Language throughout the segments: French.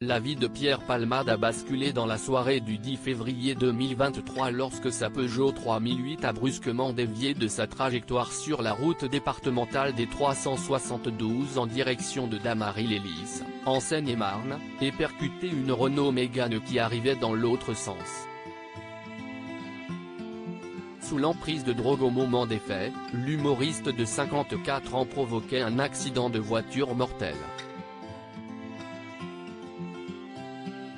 La vie de Pierre Palmade a basculé dans la soirée du 10 février 2023 lorsque sa Peugeot 3008 a brusquement dévié de sa trajectoire sur la route départementale des 372 en direction de Damary-les-Lys, en Seine-et-Marne, et percuté une Renault Mégane qui arrivait dans l'autre sens. Sous l'emprise de drogue au moment des faits, l'humoriste de 54 ans provoquait un accident de voiture mortel.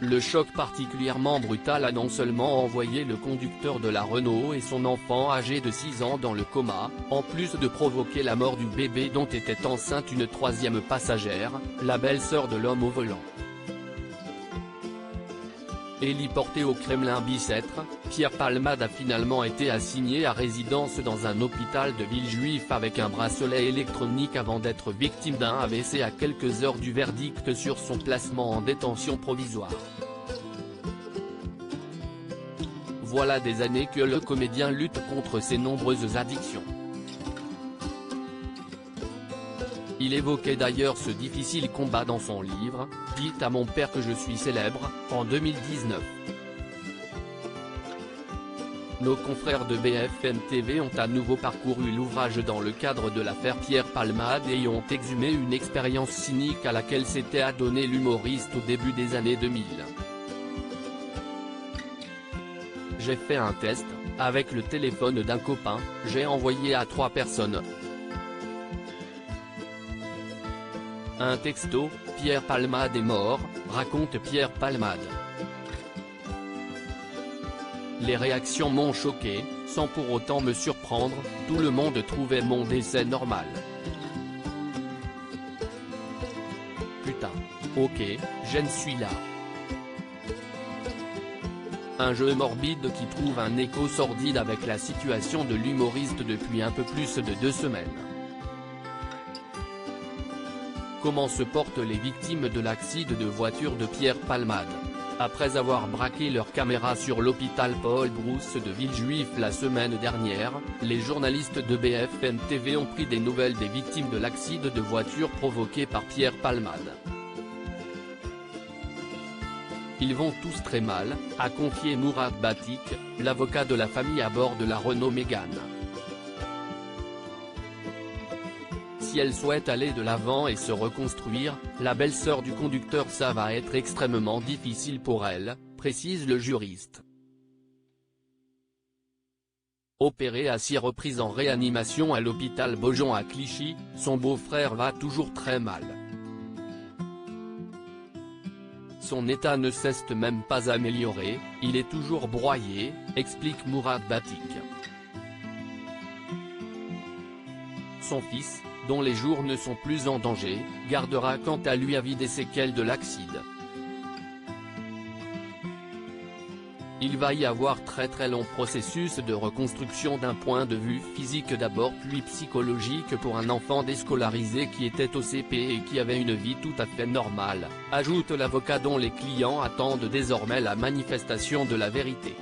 Le choc particulièrement brutal a non seulement envoyé le conducteur de la Renault et son enfant âgé de 6 ans dans le coma, en plus de provoquer la mort du bébé dont était enceinte une troisième passagère, la belle-sœur de l'homme au volant. Héliporté au Kremlin-Bicêtre, Pierre Palmade a finalement été assigné à résidence dans un hôpital de Villejuif avec un bracelet électronique avant d'être victime d'un AVC à quelques heures du verdict sur son placement en détention provisoire. Voilà des années que le comédien lutte contre ses nombreuses addictions. Il évoquait d'ailleurs ce difficile combat dans son livre « Dites à mon père que je suis célèbre » en 2019. Nos confrères de BFM TV ont à nouveau parcouru l'ouvrage dans le cadre de l'affaire Pierre Palmade et y ont exhumé une expérience cynique à laquelle s'était adonné l'humoriste au début des années 2000. J'ai fait un test, avec le téléphone d'un copain, j'ai envoyé à 3 personnes un texto, Pierre Palmade est mort, raconte Pierre Palmade. Les réactions m'ont choqué, sans pour autant me surprendre, tout le monde trouvait mon décès normal. Putain. Ok, je suis là. Un jeu morbide qui trouve un écho sordide avec la situation de l'humoriste depuis un peu plus de 2 semaines. Comment se portent les victimes de l'accident de voiture de Pierre Palmade? Après avoir braqué leur caméra sur l'hôpital Paul Brousse de Villejuif la semaine dernière, les journalistes de BFM TV ont pris des nouvelles des victimes de l'accident de voiture provoqué par Pierre Palmade. Ils vont tous très mal, a confié Mourad Batik, l'avocat de la famille à bord de la Renault Mégane. Si elle souhaite aller de l'avant et se reconstruire, la belle-sœur du conducteur, ça va être extrêmement difficile pour elle, précise le juriste. Opéré à 6 reprises en réanimation à l'hôpital Beaujon à Clichy, son beau-frère va toujours très mal. Son état ne cesse même pas améliorer, il est toujours broyé, explique Mourad Batik. Son fils, dont les jours ne sont plus en danger, gardera quant à lui à vie des séquelles de l'accident. Il va y avoir très long processus de reconstruction d'un point de vue physique d'abord puis psychologique pour un enfant déscolarisé qui était au CP et qui avait une vie tout à fait normale, ajoute l'avocat dont les clients attendent désormais la manifestation de la vérité.